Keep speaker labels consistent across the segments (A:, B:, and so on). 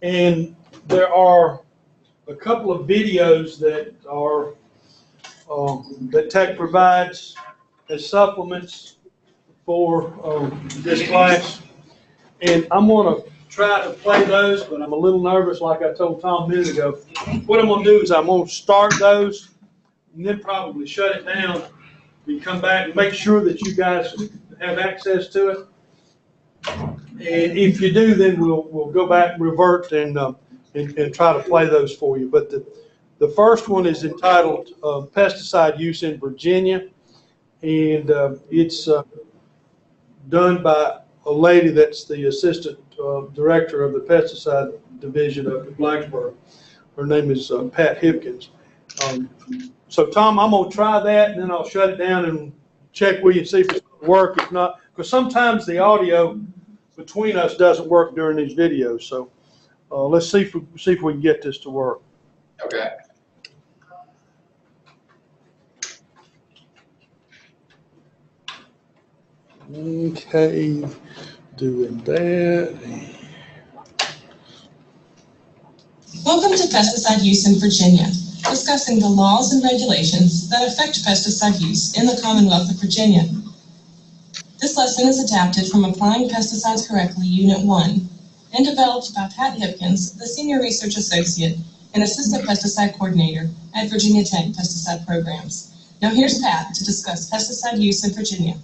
A: And there are a couple of videos that are that Tech provides as supplements for this class. And I'm going to try to play those, but I'm a little nervous, like I told Tom a minute ago. What I'm going to do is I'm going to start those and then probably shut it down and come back and make sure that you guys have access to it. And if you do, then we'll go back and revert and try to play those for you. But the first one is entitled Pesticide Use in Virginia, and it's done by a lady that's the assistant director of the pesticide division up at Blacksburg. Her name is Pat Hipkins. So Tom, I'm going to try that, and then I'll shut it down and check with you and see if it's going to work. If not, because sometimes the audio between us doesn't work during these videos. So let's see if we can get this to work.
B: Okay.
A: Okay, doing that.
C: Welcome to Pesticide Use in Virginia, discussing the laws and regulations that affect pesticide use in the Commonwealth of Virginia. This lesson is adapted from Applying Pesticides Correctly, Unit 1, and developed by Pat Hipkins, the Senior Research Associate and Assistant Pesticide Coordinator at Virginia Tech Pesticide Programs. Now here's Pat to discuss pesticide use in Virginia.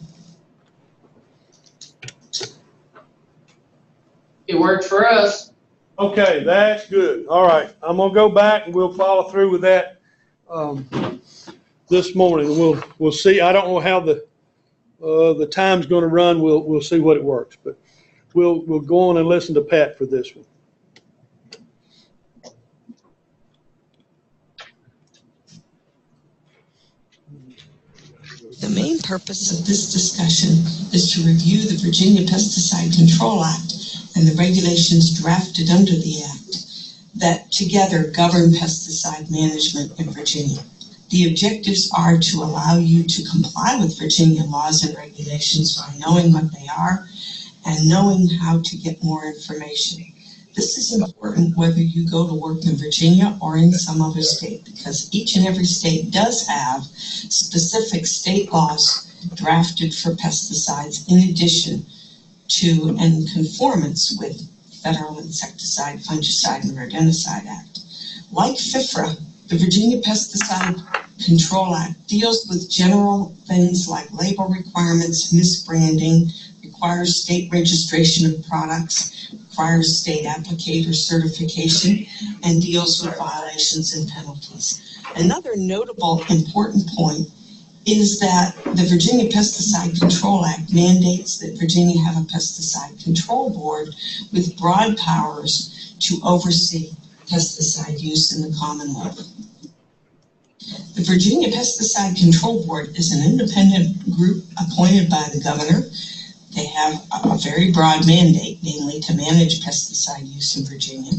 B: It worked for us.
A: Okay, that's good. All right, I'm gonna go back and we'll follow through with that this morning. We'll see. I don't know how the time's going to run. We'll see what it works, but we'll go on and listen to Pat for this one.
C: The main purpose of this discussion is to review the Virginia Pesticide Control Act and the regulations drafted under the Act that together govern pesticide management in Virginia. The objectives are to allow you to comply with Virginia laws and regulations by knowing what they are and knowing how to get more information. This is important whether you go to work in Virginia or in some other state, because each and every state does have specific state laws drafted for pesticides in addition to and conformance with Federal Insecticide, Fungicide, and Rodenticide Act. Like FIFRA, the Virginia Pesticide Control Act deals with general things like label requirements, misbranding, requires state registration of products, requires state applicator certification, and deals with violations and penalties. Another notable important point is that the Virginia Pesticide Control Act mandates that Virginia have a pesticide control board with broad powers to oversee pesticide use in the Commonwealth. The Virginia Pesticide Control Board is an independent group appointed by the governor. They have a very broad mandate, namely to manage pesticide use in Virginia.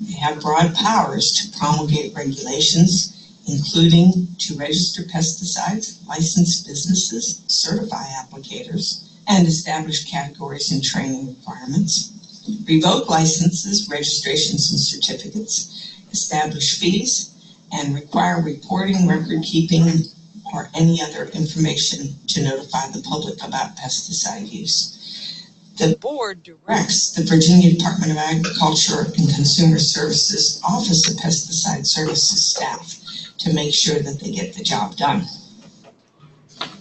C: They have broad powers to promulgate regulations, including to register pesticides, license businesses, certify applicators, and establish categories and training requirements, revoke licenses, registrations, and certificates, establish fees, and require reporting, record keeping, or any other information to notify the public about pesticide use. The board directs the Virginia Department of Agriculture and Consumer Services Office of Pesticide Services staff to make sure that they get the job done.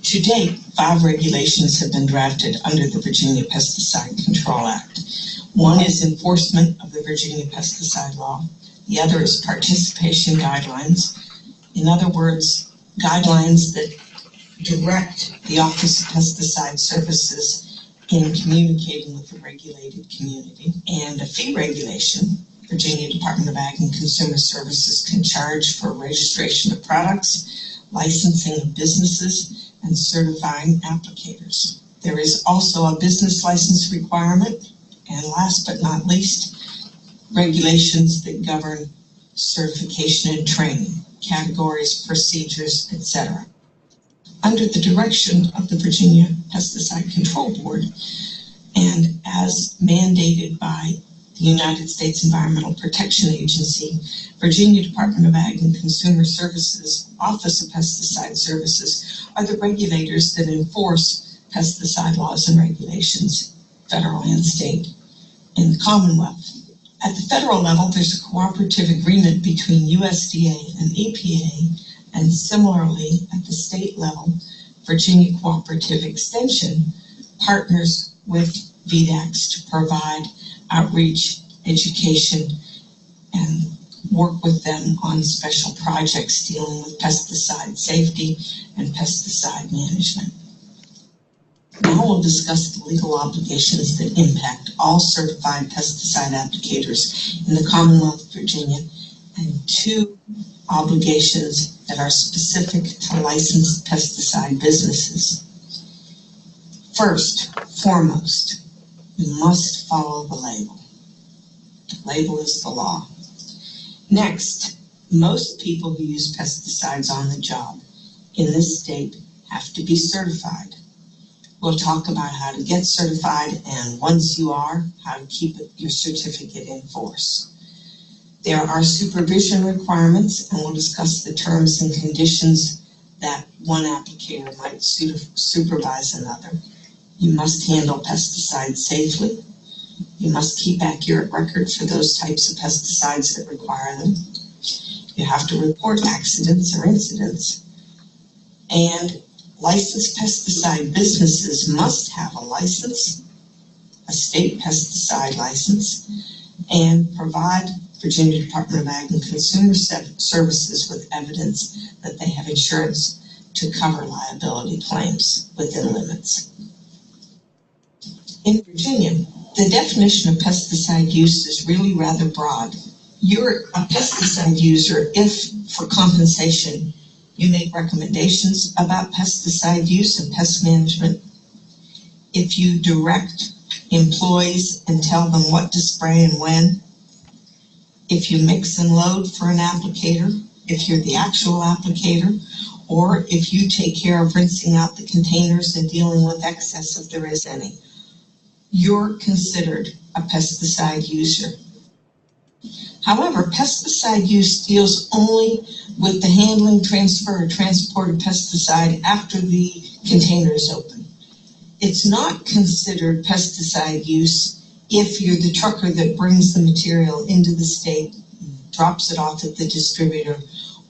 C: To date, 5 regulations have been drafted under the Virginia Pesticide Control Act. One is enforcement of the Virginia pesticide law. The other is participation guidelines. In other words, guidelines that direct the Office of Pesticide Services in communicating with the regulated community. And a fee regulation. Virginia Department of Ag and Consumer Services can charge for registration of products, licensing of businesses, and certifying applicators. There is also a business license requirement, and last but not least, regulations that govern certification and training, categories, procedures, etc. Under the direction of the Virginia Pesticide Control Board, and as mandated by the United States Environmental Protection Agency, Virginia Department of Ag and Consumer Services, Office of Pesticide Services are the regulators that enforce pesticide laws and regulations, federal and state, in the Commonwealth. At the federal level, there's a cooperative agreement between USDA and EPA, and similarly at the state level, Virginia Cooperative Extension partners with VDACs to provide outreach, education, and work with them on special projects dealing with pesticide safety and pesticide management. Now we'll discuss the legal obligations that impact all certified pesticide applicators in the Commonwealth of Virginia, and two obligations that are specific to licensed pesticide businesses. First, foremost, you must follow the label. The label is the law. Next, most people who use pesticides on the job in this state have to be certified. We'll talk about how to get certified, and once you are, how to keep your certificate in force. There are supervision requirements, and we'll discuss the terms and conditions that one applicator might supervise another. You must handle pesticides safely. You must keep accurate records for those types of pesticides that require them. You have to report accidents or incidents. And licensed pesticide businesses must have a license, a state pesticide license, and provide Virginia Department of Ag and Consumer Services with evidence that they have insurance to cover liability claims within limits. In Virginia, the definition of pesticide use is really rather broad. You're a pesticide user if, for compensation, you make recommendations about pesticide use and pest management. If you direct employees and tell them what to spray and when. If you mix and load for an applicator, if you're the actual applicator, or if you take care of rinsing out the containers and dealing with excess if there is any. You're considered a pesticide user. However, pesticide use deals only with the handling, transfer, or transport of pesticide after the container is open. It's not considered pesticide use if you're the trucker that brings the material into the state, drops it off at the distributor,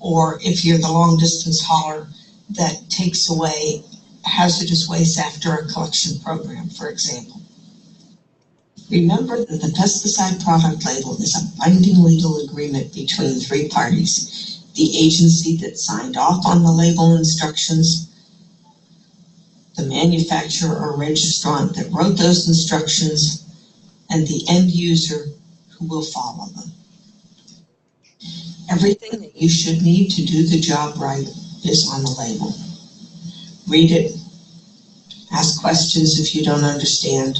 C: or if you're the long distance hauler that takes away hazardous waste after a collection program, for example. Remember that the pesticide product label is a binding legal agreement between three parties: the agency that signed off on the label instructions, the manufacturer or registrant that wrote those instructions, and the end user who will follow them. Everything that you should need to do the job right is on the label. Read it, ask questions if you don't understand,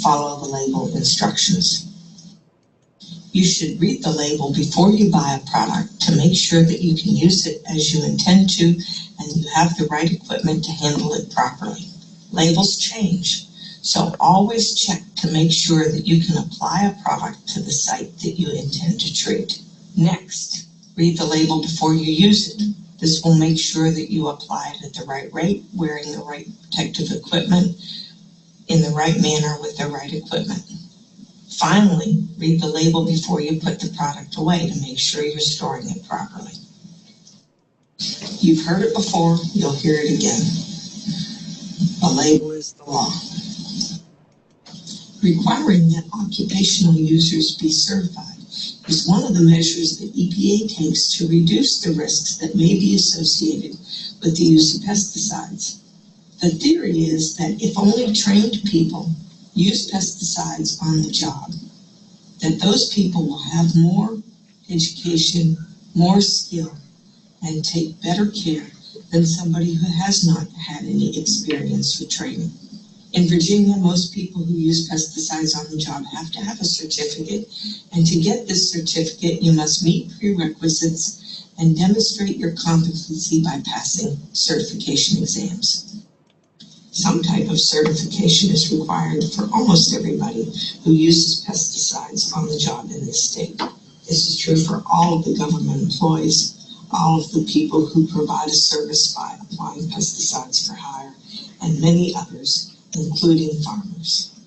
C: follow the label instructions. You should read the label before you buy a product to make sure that you can use it as you intend to and you have the right equipment to handle it properly. Labels change, so always check to make sure that you can apply a product to the site that you intend to treat. Next, read the label before you use it. This will make sure that you apply it at the right rate, wearing the right protective equipment, in the right manner with the right equipment. Finally, read the label before you put the product away to make sure you're storing it properly. You've heard it before, you'll hear it again. The label is the law. Requiring that occupational users be certified is one of the measures that EPA takes to reduce the risks that may be associated with the use of pesticides. The theory is that if only trained people use pesticides on the job, that those people will have more education, more skill, and take better care than somebody who has not had any experience with training. In Virginia, most people who use pesticides on the job have to have a certificate, and to get this certificate, you must meet prerequisites and demonstrate your competency by passing certification exams. Some type of certification is required for almost everybody who uses pesticides on the job in this state. This is true for all of the government employees, all of the people who provide a service by applying pesticides for hire, and many others, including farmers.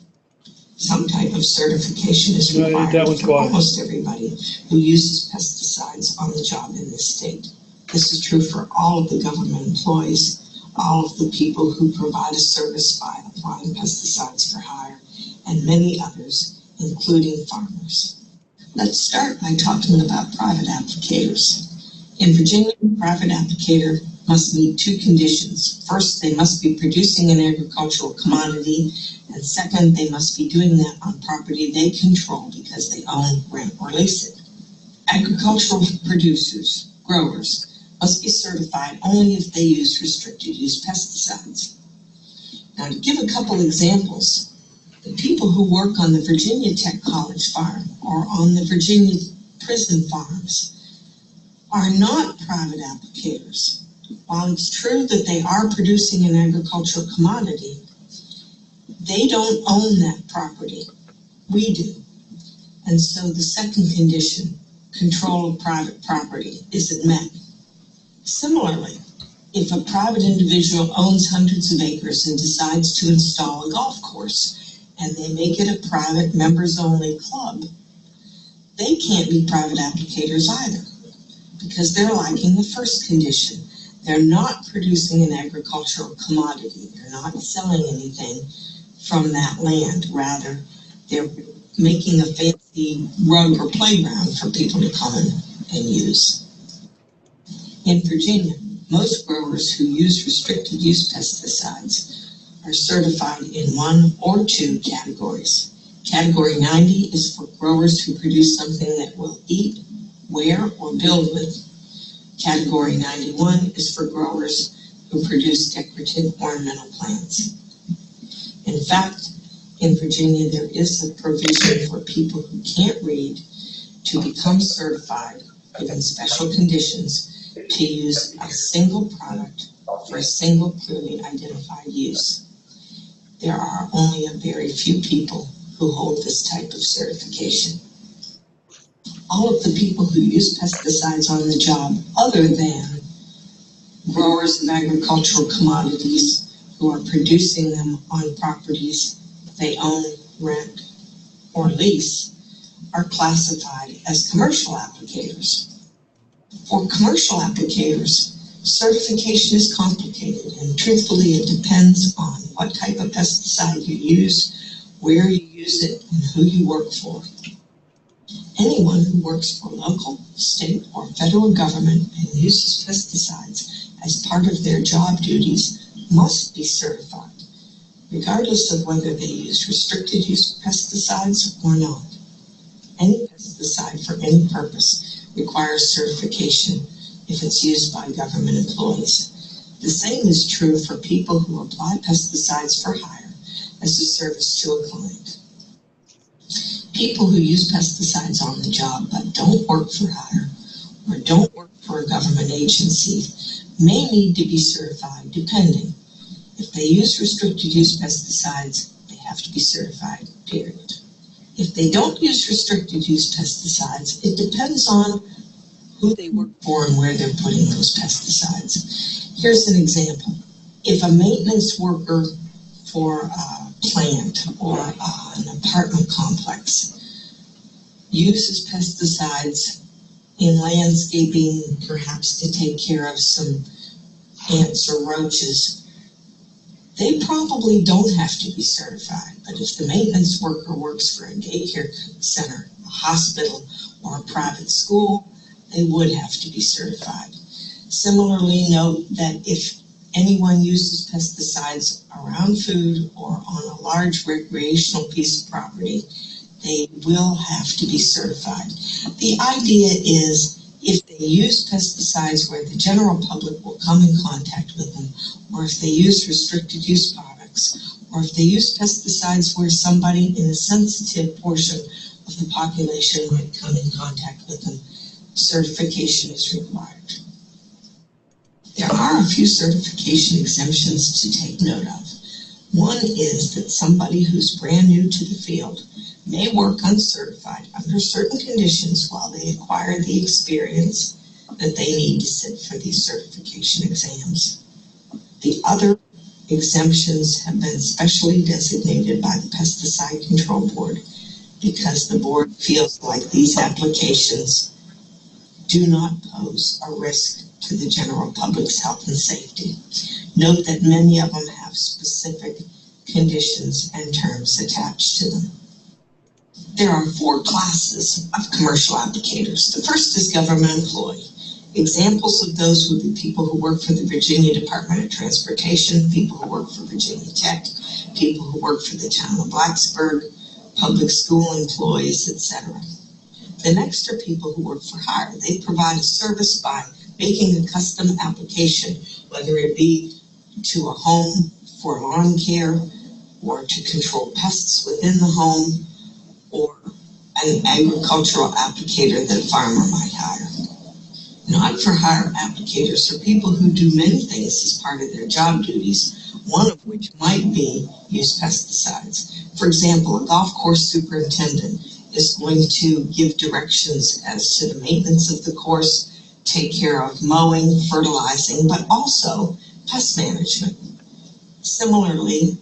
C: Some type of certification is required for almost everybody who uses pesticides on the job in this state. This is true for all of the government employees, all of the people who provide a service by applying pesticides for hire, and many others, including farmers. Let's start by talking about private applicators. In Virginia, a private applicator must meet two conditions. First, they must be producing an agricultural commodity, and second, they must be doing that on property they control because they own, rent, or lease it. Agricultural producers, growers, must be certified only if they use restricted use pesticides. Now, to give a couple examples, the people who work on the Virginia Tech College farm or on the Virginia prison farms are not private applicators. While it's true that they are producing an agricultural commodity, they don't own that property. We do. And so the second condition, control of private property, isn't met. Similarly, if a private individual owns hundreds of acres and decides to install a golf course, and they make it a private members-only club, they can't be private applicators either, because they're lacking the first condition. They're not producing an agricultural commodity. They're not selling anything from that land. Rather, they're making a fancy rug or playground for people to come and use. In Virginia, most growers who use restricted use pesticides are certified in one or two categories. Category 90 is for growers who produce something that will eat, wear, or build with. Category 91 is for growers who produce decorative ornamental plants. In fact, in Virginia, there is a provision for people who can't read to become certified, given special conditions, to use a single product for a single clearly identified use. There are only a very few people who hold this type of certification. All of the people who use pesticides on the job, other than growers of agricultural commodities who are producing them on properties they own, rent, or lease, are classified as commercial applicators. For commercial applicators, certification is complicated, and truthfully it depends on what type of pesticide you use, where you use it, and who you work for. Anyone who works for local, state, or federal government and uses pesticides as part of their job duties must be certified, regardless of whether they use restricted use pesticides or not. Any pesticide for any purpose requires certification if it's used by government employees. The same is true for people who apply pesticides for hire as a service to a client. People who use pesticides on the job but don't work for hire or don't work for a government agency may need to be certified depending. If they use restricted use pesticides, they have to be certified, period. If they don't use restricted use pesticides, it depends on who they work for and where they're putting those pesticides. Here's an example. If a maintenance worker for a plant or an apartment complex uses pesticides in landscaping, perhaps to take care of some ants or roaches, they probably don't have to be certified. But if the maintenance worker works for a daycare center, a hospital, or a private school, they would have to be certified. Similarly, note that if anyone uses pesticides around food or on a large recreational piece of property, they will have to be certified. The idea is if they use pesticides where the general public will come in contact with them, or if they use restricted use products, or if they use pesticides where somebody in a sensitive portion of the population might come in contact with them, certification is required. There are a few certification exemptions to take note of. One is that somebody who's brand new to the field may work uncertified under certain conditions while they acquire the experience that they need to sit for these certification exams. The other exemptions have been specially designated by the Pesticide Control Board because the board feels like these applications do not pose a risk to the general public's health and safety. Note that many of them have specific conditions and terms attached to them. There are 4 classes of commercial applicators. The first is government employee. Examples of those would be people who work for the Virginia Department of Transportation, people who work for Virginia Tech, people who work for the town of Blacksburg, public school employees, etc. The next are people who work for hire. They provide a service by making a custom application, whether it be to a home for lawn care, or to control pests within the home, or an agricultural applicator that a farmer might hire. Not for hire applicators are people who do many things as part of their job duties, one of which might be use pesticides. For example, a golf course superintendent is going to give directions as to the maintenance of the course, take care of mowing, fertilizing, but also pest management. Similarly,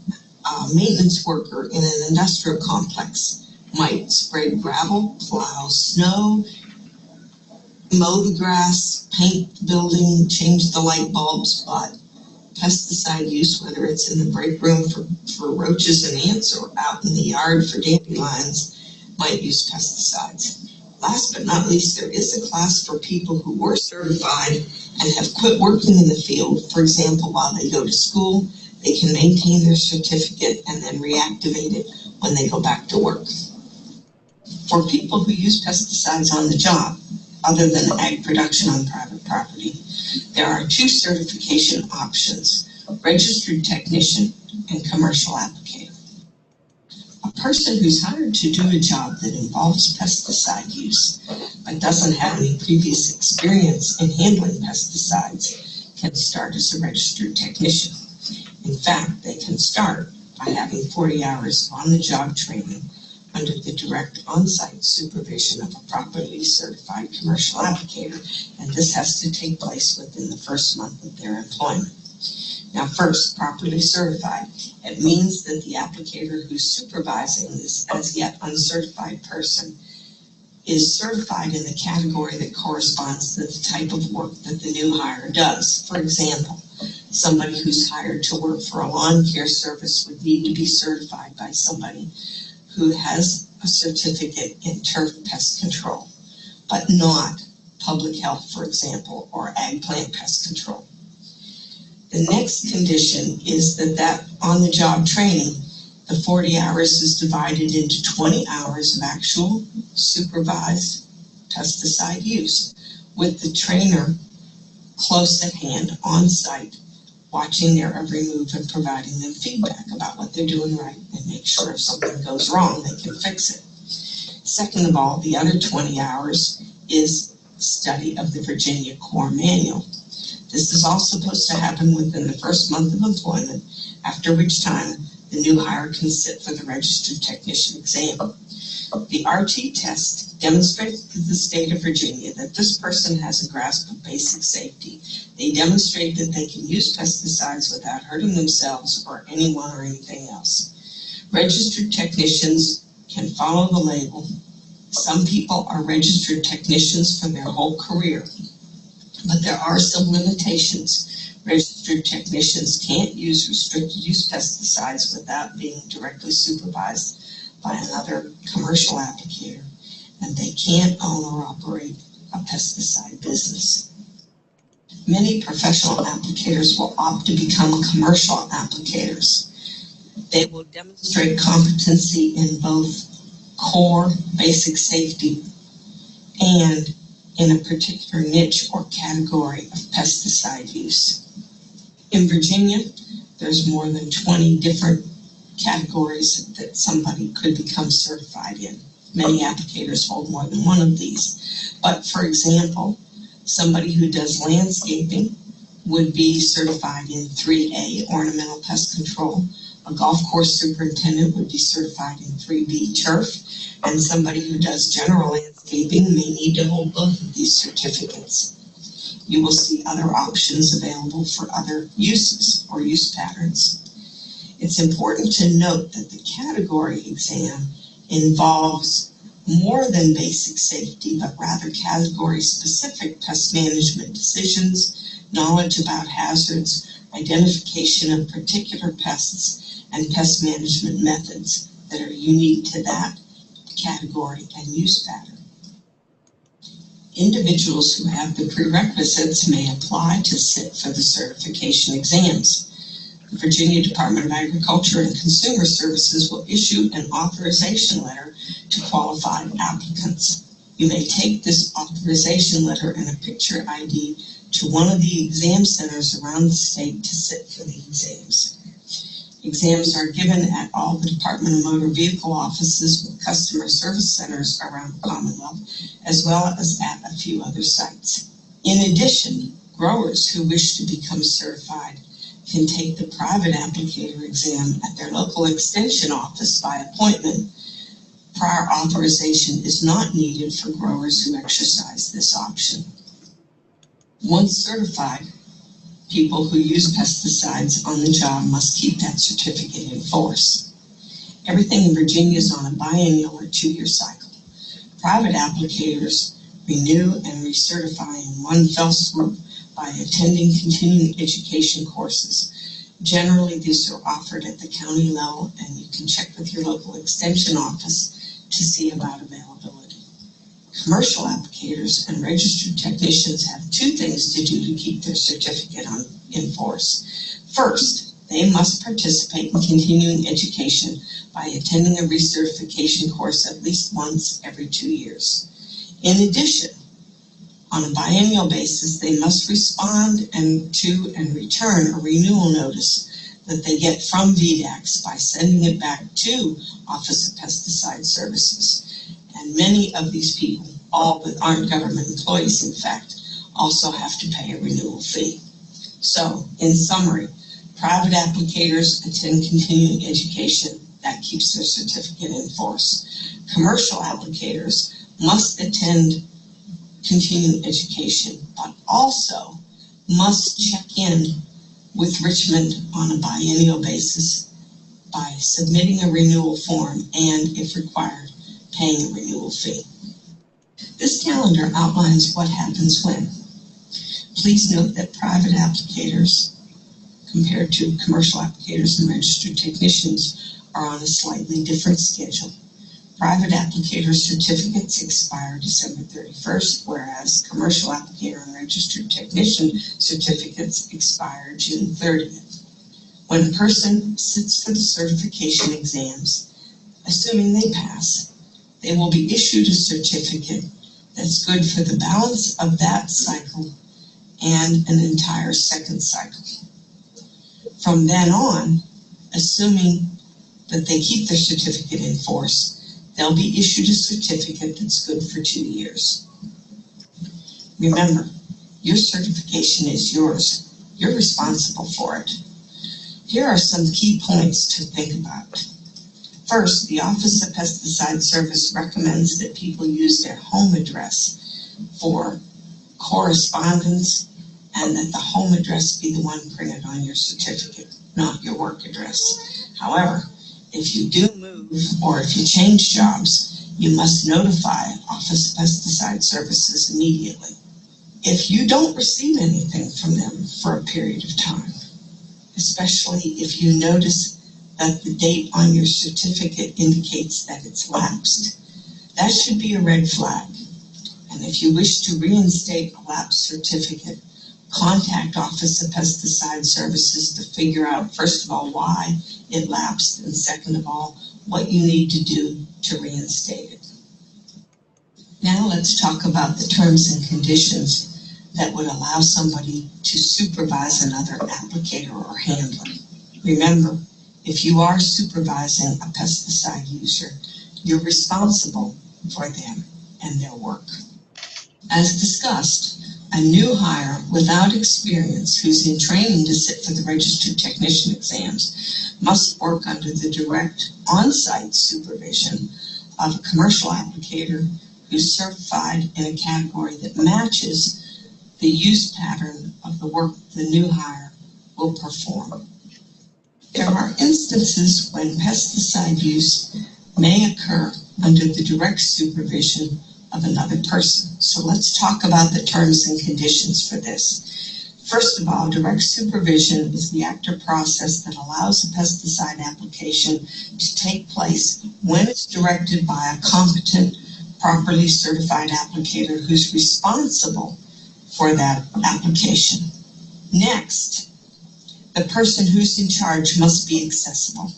C: a maintenance worker in an industrial complex might spread gravel, plow snow, mow the grass, paint the building, change the light bulbs, but pesticide use, whether it's in the break room for roaches and ants or out in the yard for dandelions, might use pesticides. Last but not least, there is a class for people who were certified and have quit working in the field. For example, while they go to school, they can maintain their certificate and then reactivate it when they go back to work. For people who use pesticides on the job, other than ag production on private property, there are 2 certification options: registered technician and commercial applicator. A person who's hired to do a job that involves pesticide use but doesn't have any previous experience in handling pesticides can start as a registered technician. In fact, they can start by having 40 hours on-the-job training under the direct on-site supervision of a properly certified commercial applicator, and this has to take place within the first month of their employment. Now first, properly certified. It means that the applicator who's supervising this as yet uncertified person is certified in the category that corresponds to the type of work that the new hire does. For example, somebody who's hired to work for a lawn care service would need to be certified by somebody who has a certificate in turf pest control, but not public health, for example, or ag plant pest control. The next condition is that on-the-job training, the 40 hours is divided into 20 hours of actual supervised pesticide use, with the trainer close at hand on site, watching their every move and providing them feedback about what they're doing right and make sure if something goes wrong, they can fix it. Second of all, the other 20 hours is study of the Virginia Core Manual. This is all supposed to happen within the first month of employment, after which time the new hire can sit for the registered technician exam. The RT test demonstrates to the state of Virginia that this person has a grasp of basic safety. They demonstrate that they can use pesticides without hurting themselves or anyone or anything else. Registered technicians can follow the label. Some people are registered technicians for their whole career, but there are some limitations. Registered technicians can't use restricted use pesticides without being directly supervised by another commercial applicator, and they can't own or operate a pesticide business. Many professional applicators will opt to become commercial applicators. They will demonstrate competency in both core basic safety and in a particular niche or category of pesticide use. In Virginia, there's more than 20 different categories that somebody could become certified in. Many applicators hold more than one of these. But for example, somebody who does landscaping would be certified in 3A, ornamental pest control. A golf course superintendent would be certified in 3B turf, and somebody who does general landscaping may need to hold both of these certificates. You will see other options available for other uses or use patterns. It's important to note that the category exam involves more than basic safety, but rather category-specific pest management decisions, knowledge about hazards, identification of particular pests, and pest management methods that are unique to that category and use pattern. Individuals who have the prerequisites may apply to sit for the certification exams. The Virginia Department of Agriculture and Consumer Services will issue an authorization letter to qualified applicants. You may take this authorization letter and a picture ID to one of the exam centers around the state to sit for the exams. Exams are given at all the Department of Motor Vehicle offices with customer service centers around the Commonwealth, as well as at a few other sites. In addition, growers who wish to become certified can take the private applicator exam at their local extension office by appointment. Prior authorization is not needed for growers who exercise this option. Once certified, people who use pesticides on the job must keep that certificate in force. Everything in Virginia is on a biennial or 2-year cycle. Private applicators renew and recertify in one fell swoop by attending continuing education courses. Generally, these are offered at the county level, and you can check with your local extension office to see about availability. Commercial applicators and registered technicians have 2 things to do to keep their certificate in force. First, they must participate in continuing education by attending a recertification course at least once every 2 years. In addition, on a biennial basis, they must respond to and return a renewal notice that they get from VDACS by sending it back to Office of Pesticide Services. And many of these people, all that aren't government employees, in fact, also have to pay a renewal fee. So, in summary, private applicators attend continuing education. That keeps their certificate in force. Commercial applicators must attend continuing education, but also must check in with Richmond on a biennial basis by submitting a renewal form and, if required, paying a renewal fee. This calendar outlines what happens when. Please note that private applicators, compared to commercial applicators and registered technicians, are on a slightly different schedule. Private applicator certificates expire December 31st, whereas commercial applicator and registered technician certificates expire June 30th. When a person sits for the certification exams, assuming they pass, they will be issued a certificate that's good for the balance of that cycle and an entire second cycle. From then on, assuming that they keep their certificate in force, they'll be issued a certificate that's good for 2 years. Remember, your certification is yours. You're responsible for it. Here are some key points to think about. First, the Office of Pesticide Service recommends that people use their home address for correspondence and that the home address be the one printed on your certificate, not your work address. However, if you do move or if you change jobs, you must notify Office of Pesticide Services immediately. If you don't receive anything from them for a period of time, especially if you notice that the date on your certificate indicates that it's lapsed, that should be a red flag. And if you wish to reinstate a lapsed certificate, contact Office of Pesticide Services to figure out, first of all, why it lapsed, and second of all, what you need to do to reinstate it. Now let's talk about the terms and conditions that would allow somebody to supervise another applicator or handler. Remember, if you are supervising a pesticide user, you're responsible for them and their work. As discussed, a new hire without experience who's in training to sit for the registered technician exams must work under the direct on-site supervision of a commercial applicator who's certified in a category that matches the use pattern of the work the new hire will perform. There are instances when pesticide use may occur under the direct supervision of another person. So let's talk about the terms and conditions for this. First of all, direct supervision is the act or process that allows a pesticide application to take place when it's directed by a competent, properly certified applicator who's responsible for that application. Next, the person who's in charge must be accessible.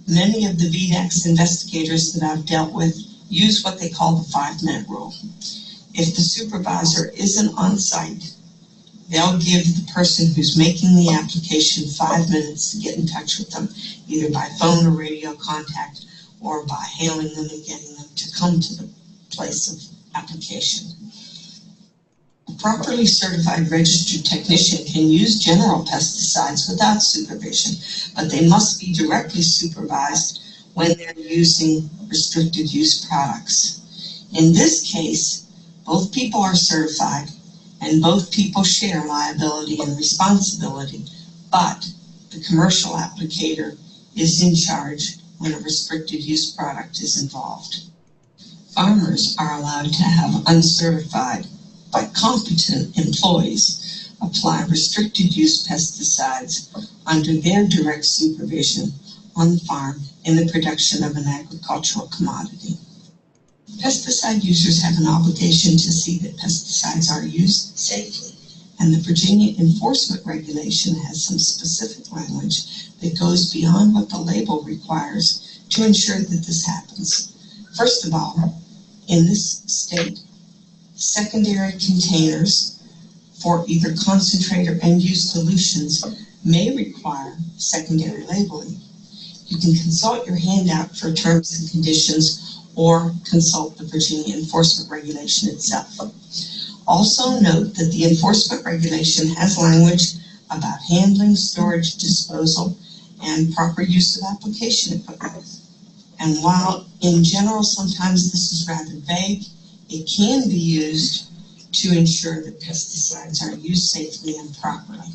C: Many of the VDAX investigators that I've dealt with use what they call the 5-minute rule. If the supervisor isn't on site, they'll give the person who's making the application 5 minutes to get in touch with them, either by phone or radio contact, or by hailing them and getting them to come to the place of application. A properly certified registered technician can use general pesticides without supervision, but they must be directly supervised when they're using restricted use products. In this case, both people are certified and both people share liability and responsibility, but the commercial applicator is in charge when a restricted use product is involved. Farmers are allowed to have uncertified but competent employees apply restricted use pesticides under their direct supervision on the farm in the production of an agricultural commodity. Pesticide users have an obligation to see that pesticides are used safely, and the Virginia enforcement regulation has some specific language that goes beyond what the label requires to ensure that this happens. First of all, in this state, secondary containers for either concentrate or end-use solutions may require secondary labeling. You can consult your handout for terms and conditions or consult the Virginia enforcement regulation itself. Also note that the enforcement regulation has language about handling, storage, disposal, and proper use of application equipment. And while in general sometimes this is rather vague, it can be used to ensure that pesticides are used safely and properly.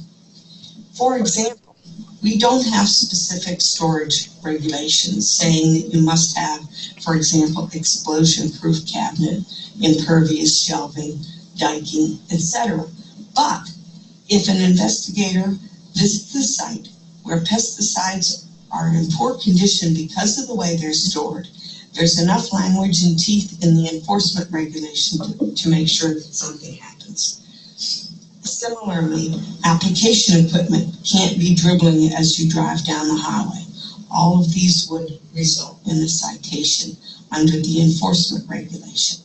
C: For example, we don't have specific storage regulations saying that you must have, for example, explosion-proof cabinet, impervious shelving, diking, etc. But if an investigator visits the site where pesticides are in poor condition because of the way they're stored, there's enough language and teeth in the enforcement regulation to make sure that something happens. Similarly, application equipment can't be dribbling as you drive down the highway. All of these would result in a citation under the enforcement regulation.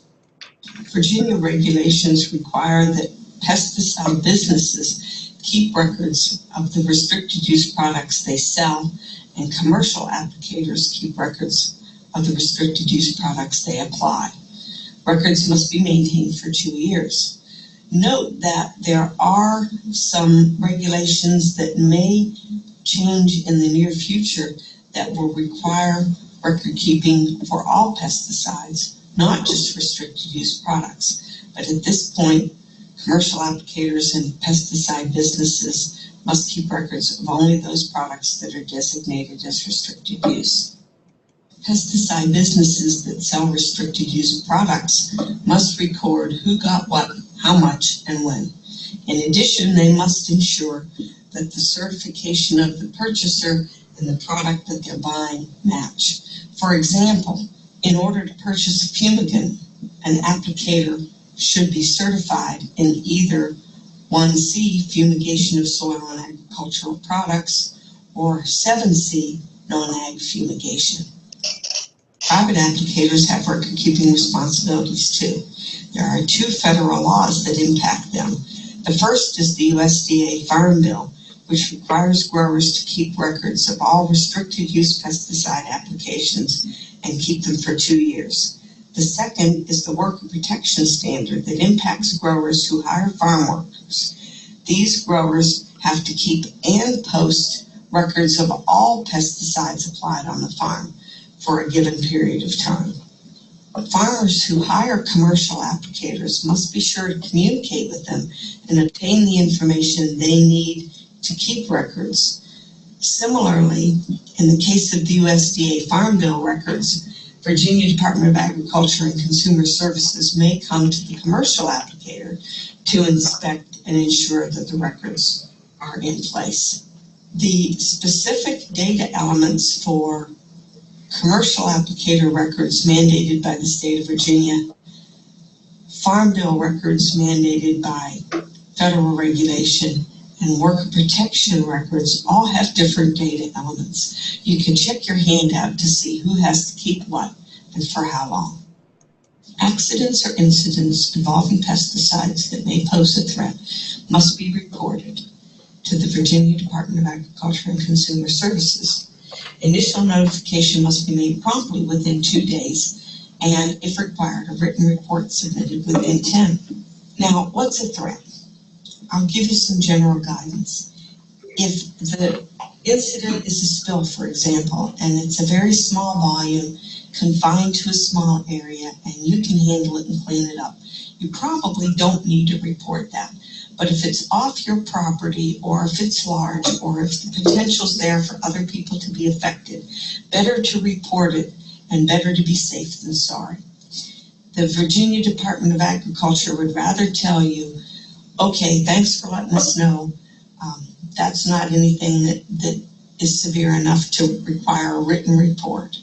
C: Virginia regulations require that pesticide businesses keep records of the restricted use products they sell, and commercial applicators keep records of the restricted use products they apply. Records must be maintained for 2 years. Note that there are some regulations that may change in the near future that will require record keeping for all pesticides, not just restricted use products. But at this point, commercial applicators and pesticide businesses must keep records of only those products that are designated as restricted use. Pesticide businesses that sell restricted use products must record who got what, how much, and when. In addition, they must ensure that the certification of the purchaser and the product that they're buying match. For example, in order to purchase a fumigant, an applicator should be certified in either 1C, fumigation of soil and agricultural products, or 7C, non-ag fumigation. Private applicators have record-keeping responsibilities too. There are 2 federal laws that impact them. The first is the USDA Farm Bill, which requires growers to keep records of all restricted use pesticide applications and keep them for 2 years. The second is the Worker Protection Standard that impacts growers who hire farm workers. These growers have to keep and post records of all pesticides applied on the farm for a given period of time. Farmers who hire commercial applicators must be sure to communicate with them and obtain the information they need to keep records. Similarly, in the case of the USDA Farm Bill records, Virginia Department of Agriculture and Consumer Services may come to the commercial applicator to inspect and ensure that the records are in place. The specific data elements for commercial applicator records mandated by the state of Virginia, Farm Bill records mandated by federal regulation, and worker protection records all have different data elements. You can check your handout to see who has to keep what and for how long. Accidents or incidents involving pesticides that may pose a threat must be reported to the Virginia Department of Agriculture and Consumer Services. Initial notification must be made promptly within 2 days, and if required, a written report submitted within 10. Now, what's a threat? I'll give you some general guidance. If the incident is a spill, for example, and it's a very small volume, confined to a small area, and you can handle it and clean it up, you probably don't need to report that. But if it's off your property, or if it's large, or if the potential's there for other people to be affected, better to report it and better to be safe than sorry. The Virginia Department of Agriculture would rather tell you, okay, thanks for letting us know. That's not anything that is severe enough to require a written report,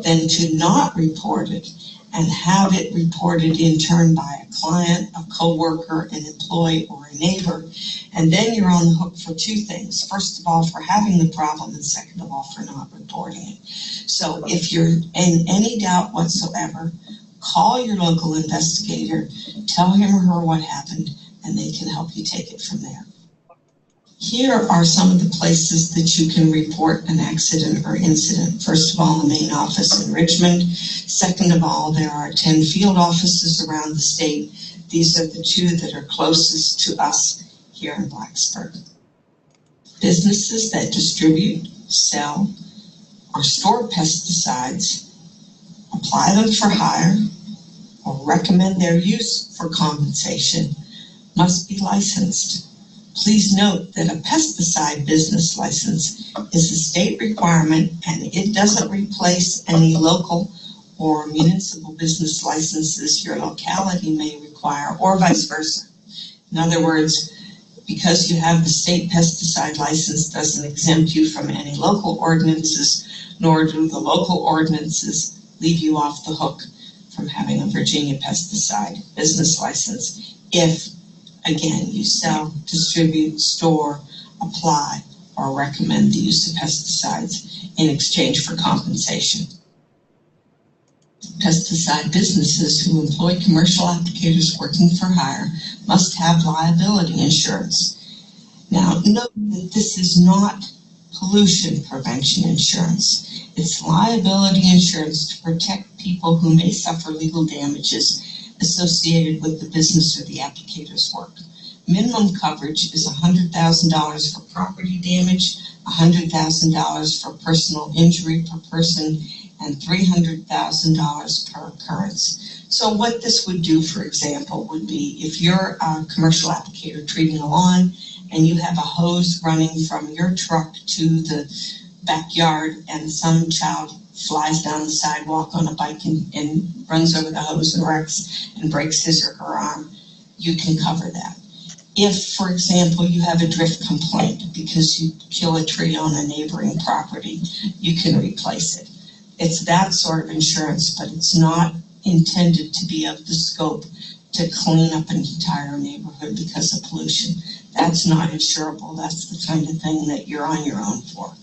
C: than to not report it and have it reported in turn by a client, a coworker, an employee, or a neighbor. And then you're on the hook for 2 things. First of all, for having the problem, and second of all, for not reporting it. So if you're in any doubt whatsoever, call your local investigator, tell him or her what happened, and they can help you take it from there. Here are some of the places that you can report an accident or incident. First of all, the main office in Richmond. Second of all, there are 10 field offices around the state. These are the 2 that are closest to us here in Blacksburg. Businesses that distribute, sell, or store pesticides, apply them for hire, or recommend their use for compensation must be licensed. Please note that a pesticide business license is a state requirement, and it doesn't replace any local or municipal business licenses your locality may require, or vice versa. In other words, because you have the state pesticide license doesn't exempt you from any local ordinances, nor do the local ordinances leave you off the hook from having a Virginia pesticide business license if, again, you sell, distribute, store, apply, or recommend the use of pesticides in exchange for compensation. Pesticide businesses who employ commercial applicators working for hire must have liability insurance. Now, note that this is not pollution prevention insurance. It's liability insurance to protect people who may suffer legal damages associated with the business or the applicator's work. Minimum coverage is $100,000 for property damage, $100,000 for personal injury per person, and $300,000 per occurrence. So what this would do, for example, would be if you're a commercial applicator treating a lawn and you have a hose running from your truck to the backyard and some child flies down the sidewalk on a bike and runs over the hose and wrecks and breaks his or her arm, you can cover that. If, for example, you have a drift complaint because you kill a tree on a neighboring property, you can replace it. It's that sort of insurance, but it's not intended to be of the scope to clean up an entire neighborhood because of pollution. That's not insurable. That's the kind of thing that you're on your own for.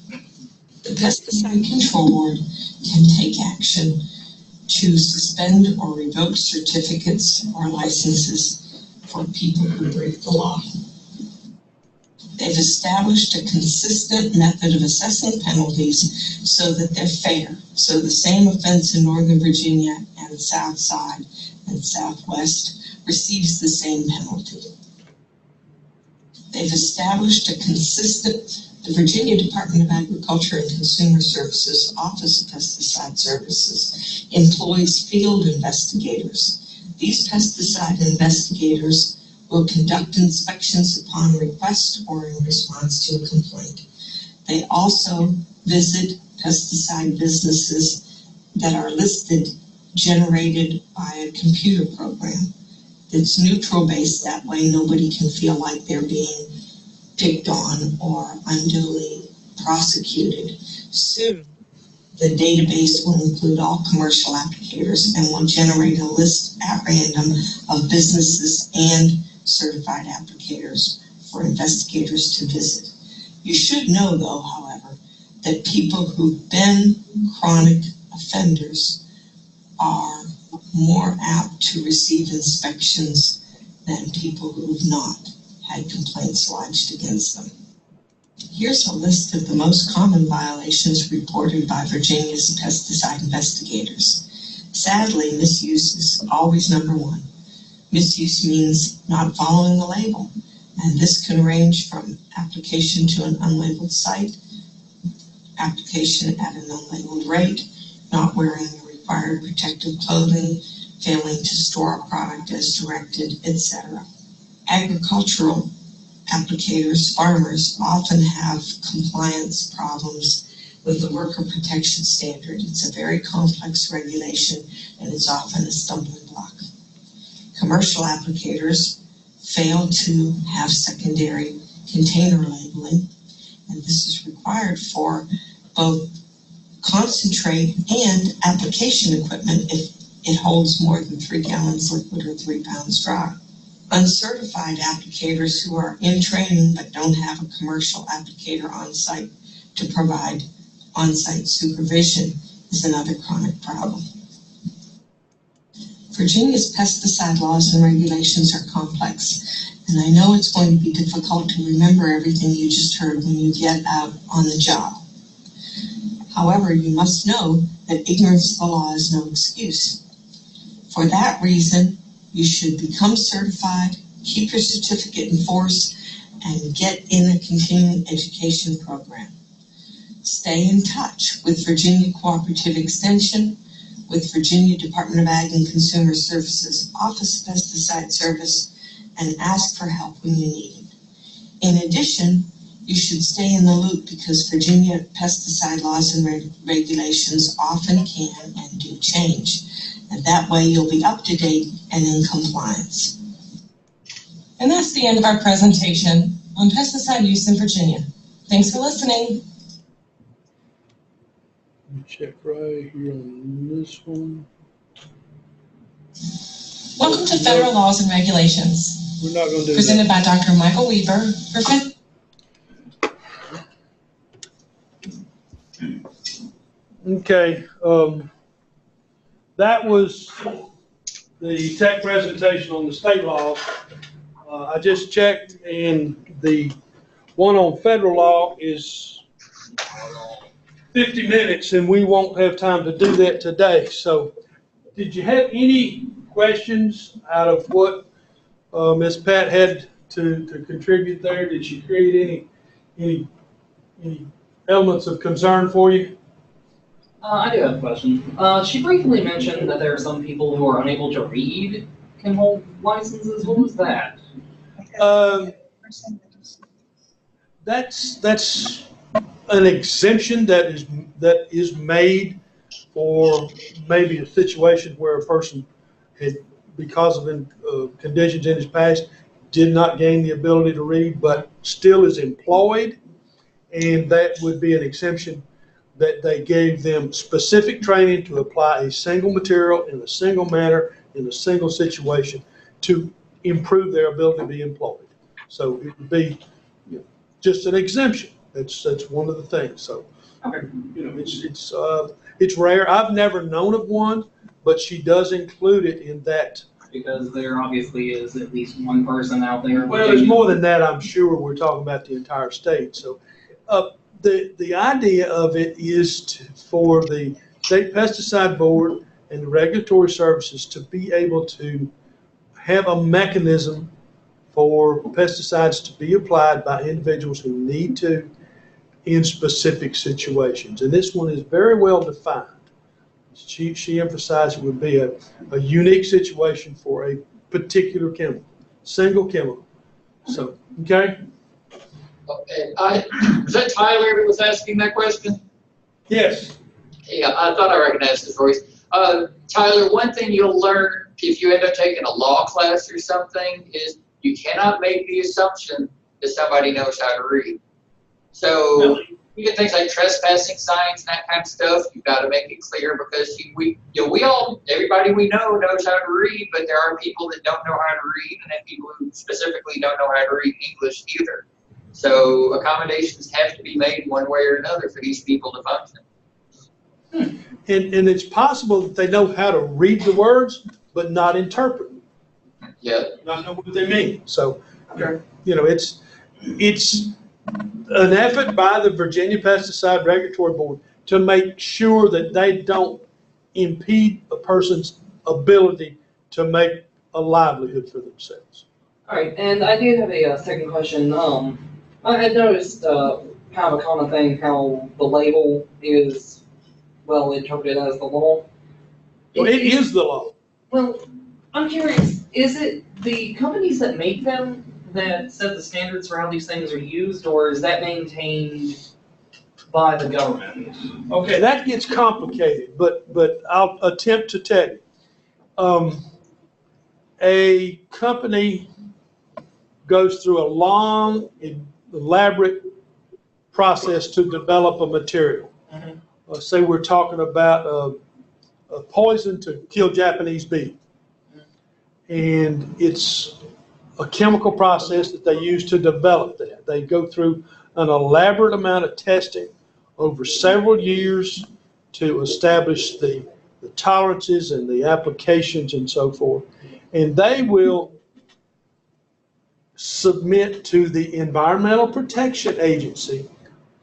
C: The Pesticide Control Board can take action to suspend or revoke certificates or licenses for people who break the law. They've established a consistent method of assessing penalties so that they're fair. So the same offense in Northern Virginia and South Side and Southwest receives the same penalty. They've established a consistent The Virginia Department of Agriculture and Consumer Services Office of Pesticide Services employs field investigators. These pesticide investigators will conduct inspections upon request or in response to a complaint. They also visit pesticide businesses that are listed, generated by a computer program. It's neutral based, that way nobody can feel like they're being picked on or unduly prosecuted. Soon, the database will include all commercial applicators and will generate a list at random of businesses and certified applicators for investigators to visit. You should know, though, however, that people who've been chronic offenders are more apt to receive inspections than people who've not had complaints lodged against them. Here's a list of the most common violations reported by Virginia's pesticide investigators. Sadly, misuse is always number one. Misuse means not following the label, and this can range from application to an unlabeled site, application at an unlabeled rate, not wearing the required protective clothing, failing to store a product as directed, etc. Agricultural applicators, farmers, often have compliance problems with the worker protection standard. It's a very complex regulation and it's often a stumbling block. Commercial applicators fail to have secondary container labeling, and this is required for both concentrate and application equipment if it holds more than 3 gallons liquid or 3 pounds dry. Uncertified applicators who are in training but don't have a commercial applicator on site to provide on-site supervision is another chronic problem. Virginia's pesticide laws and regulations are complex, and I know it's going to be difficult to remember everything you just heard when you get out on the job. However, you must know that ignorance of the law is no excuse. For that reason, you should become certified, keep your certificate in force, and get in a continuing education program. Stay in touch with Virginia Cooperative Extension, with Virginia Department of Ag and Consumer Services Office of Pesticide Service, and ask for help when you need it. In addition, you should stay in the loop because Virginia pesticide laws and regulations often can and do change. And that way you'll be up to date and in compliance.
D: And that's the end of our presentation on pesticide use in Virginia. Thanks for listening.
A: Let me check right here on this one.
D: Welcome to Federal Laws and Regulations.
A: We're not going to do
D: presented
A: that.
D: by Dr. Michael Weaver.
A: Okay, that was the tech presentation on the state laws. I just checked, and the one on federal law is 50 minutes, and we won't have time to do that today. So, did you have any questions out of what Ms. Pat had to contribute there? Did she create any elements of concern for you?
B: I do have a question. She briefly mentioned that there are some people who are unable to read can hold licenses. What was that?
A: That's an exemption that is made for maybe a situation where a person had, because of conditions in his past, did not gain the ability to read, but still is employed, and that would be an exemption that they gave them specific training to apply a single material in a single manner in a single situation to improve their ability to be employed. So it would be just an exemption. That's one of the things. So it's rare. I've never known of one, but she does include it in that.
B: Because there obviously is at least one person out there.
A: Well, there's more than that, I'm sure. We're talking about the entire state. So the idea of it is for the State Pesticide Board and the regulatory services to be able to have a mechanism for pesticides to be applied by individuals who need to, in specific situations. And this one is very well defined. She emphasized it would be a unique situation for a particular chemical, single chemical. So, okay?
E: Okay, was that Tyler who was asking that question?
A: Yes.
E: Yeah, I thought I recognized his voice. Tyler, one thing you'll learn if you end up taking a law class or something is you cannot make the assumption that somebody knows how to read. So even things like trespassing signs and that kind of stuff, you've got to make it clear because everybody we know knows how to read, but there are people that don't know how to read, and then people who specifically don't know how to read English either. So accommodations have to be made one way or another for these people to function.
A: And it's possible that they know how to read the words, but not interpret them.
E: Yeah.
A: Not know what they mean. So, you know, it's an effort by the Virginia Pesticide Regulatory Board to make sure that they don't impede a person's ability to make a livelihood for themselves.
B: All right, and I did have a second question. I had noticed kind of a common thing how the label is well interpreted as the law.
A: Well, it is the law.
B: Well, I'm curious, is it the companies that make them that set the standards for how these things are used, or is that maintained by the government?
A: Okay, that gets complicated, but I'll attempt to tell you. A company goes through a long, elaborate process to develop a material.
B: Mm-hmm.
A: Say we're talking about a poison to kill Japanese bees. And it's a chemical process that they use to develop that. They go through an elaborate amount of testing over several years to establish the tolerances and the applications and so forth. And they will submit to the Environmental Protection Agency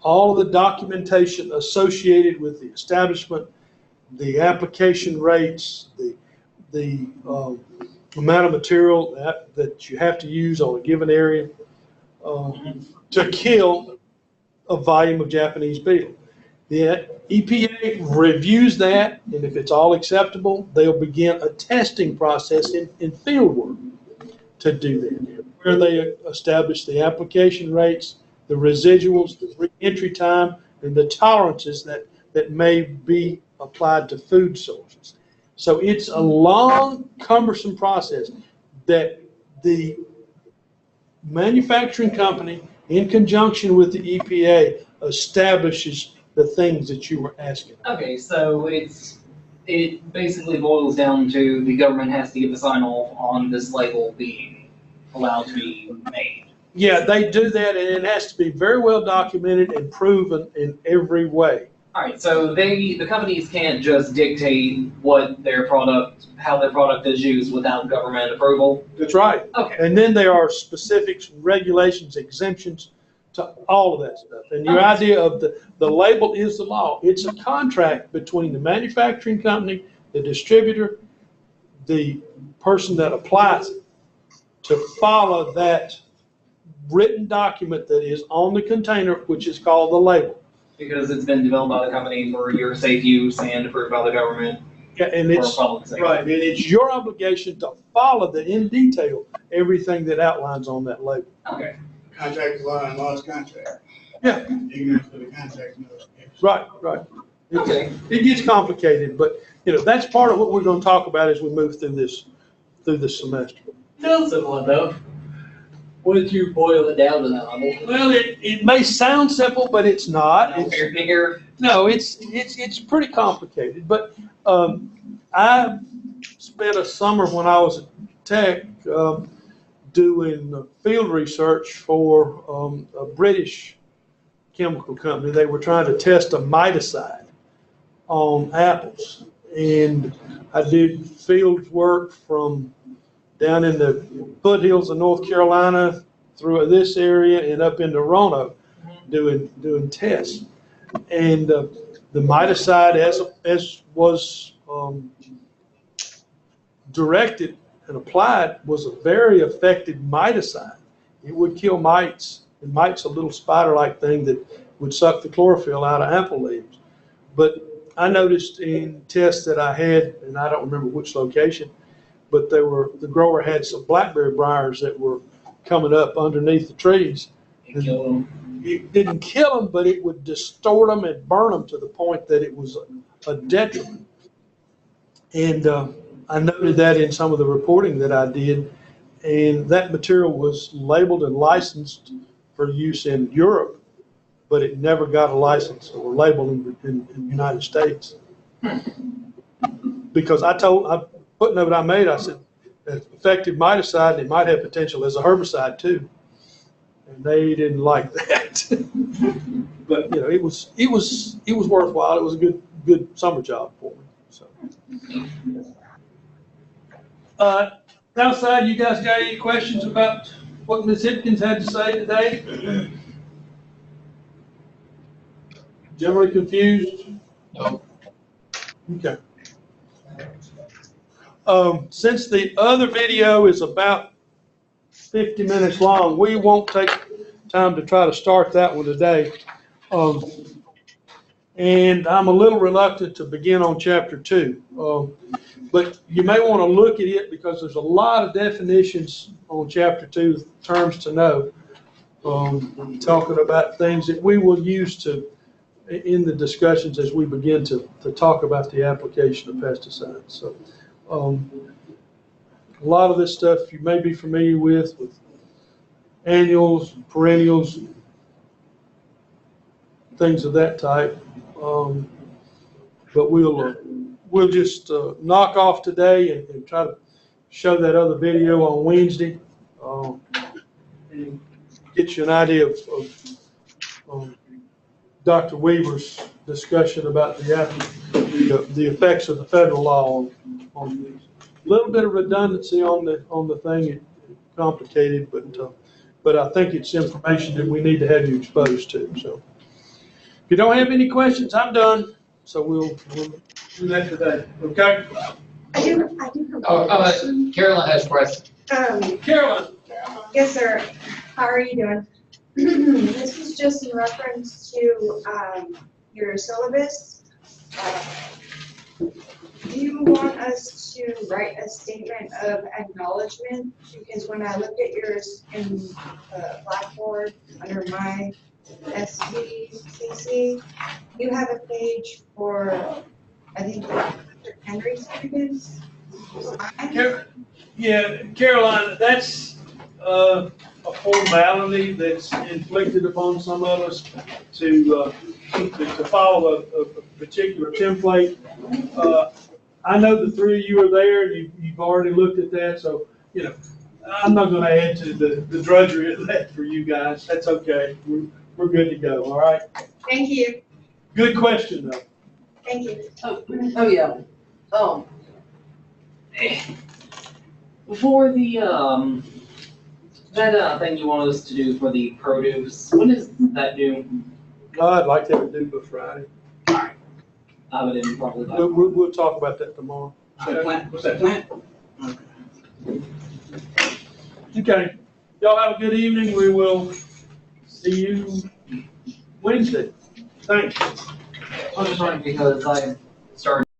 A: all of the documentation associated with the establishment, the application rates, the amount of material that you have to use on a given area to kill a volume of Japanese beetle. The EPA reviews that, and if it's all acceptable, they'll begin a testing process in field work to do that, where they establish the application rates, the residuals, the re-entry time, and the tolerances that may be applied to food sources. So it's a long, cumbersome process that the manufacturing company, in conjunction with the EPA, establishes the things that you were asking.
B: Okay, so it basically boils down to the government has to give a sign off on this label being allowed to be made.
A: Yeah, they do that, and it has to be very well documented and proven in every way.
B: All right, so the companies can't just dictate what how their product is used without government approval.
A: That's right.
B: Okay.
A: And then there are specifics, regulations, exemptions to all of that stuff. And your idea of the label is the law. It's a contract between the manufacturing company, the distributor, the person that applies it, to follow that written document that is on the container, which is called the label.
B: Because it's been developed by the company for your safe use and approved by the government.
A: Yeah, and it's
B: public safety.
A: right, and it's your obligation to follow in detail everything that outlines on that label.
B: Okay.
F: Contract is law and law is contract.
A: Yeah.
F: Ignorance for the contract.
A: Right.
B: Okay.
A: It gets complicated, but that's part of what we're going to talk about as we move through this semester.
B: Sounds simple enough. Would you boil it down to that?
A: Well, it may sound simple, but it's not. No, it's pretty complicated. But I spent a summer when I was at Tech doing field research for a British chemical company. They were trying to test a miticide on apples, and I did field work from down in the foothills of North Carolina through this area and up into Roanoke doing tests. And the miticide, as was directed and applied, was a very effective miticide. It would kill mites, and mites a little spider-like thing that would suck the chlorophyll out of apple leaves. But I noticed in tests that I had, and I don't remember which location, but the grower had some blackberry briars that were coming up underneath the trees.
B: You kill them.
A: It didn't kill them, but it would distort them and burn them to the point that it was a detriment. And I noted that in some of the reporting that I did, and that material was labeled and licensed for use in Europe, but it never got a license or label in the United States. Because I put note I made, I said, effective miticide, it might have potential as a herbicide too. And they didn't like that. But you know, it was worthwhile. It was a good summer job for me. So. Outside, you guys got any questions about what Ms. Hipkins had to say today? Generally confused?
E: No.
A: Okay. Since the other video is about 50 minutes long, we won't take time to try to start that one today. And I'm a little reluctant to begin on chapter 2. But you may want to look at it because there's a lot of definitions on chapter 2, terms to know. Talking about things that we will use in the discussions as we begin to talk about the application of pesticides. So a lot of this stuff you may be familiar with annuals, perennials, things of that type. But we'll just knock off today and try to show that other video on Wednesday and get you an idea of Dr. Weaver's discussion about the effects of the federal law on these. A little bit of redundancy on the thing, it's complicated, but I think it's information that we need to have you exposed to. So if you don't have any questions, I'm done. So we'll do that today. Okay?
G: I do have a question.
E: Carolyn has a question.
A: Carolyn.
G: Yes, sir. How are you doing? This is just in reference to your syllabus. Do you want us to write a statement of acknowledgement? Because when I looked at yours in the Blackboard under my SVCC, you have a page for, I think, Dr. Henry's students.
A: Yeah, Caroline, that's a formality that's inflicted upon some of us to follow a particular template. I know the three of you are there. You've already looked at that, so you know I'm not going to add to the drudgery of that for you guys. That's okay. We're good to go. All right.
G: Thank you.
A: Good question, though.
G: Thank you.
B: Oh yeah. For the that thing you wanted us to do for the produce, when is that due?
A: I'd like to have it due by Friday.
B: I would have probably by
A: We'll talk about that tomorrow.
F: What's that plant?
A: Okay. Y'all have a good evening. We will see you Wednesday. Thanks.
B: I'm just trying because I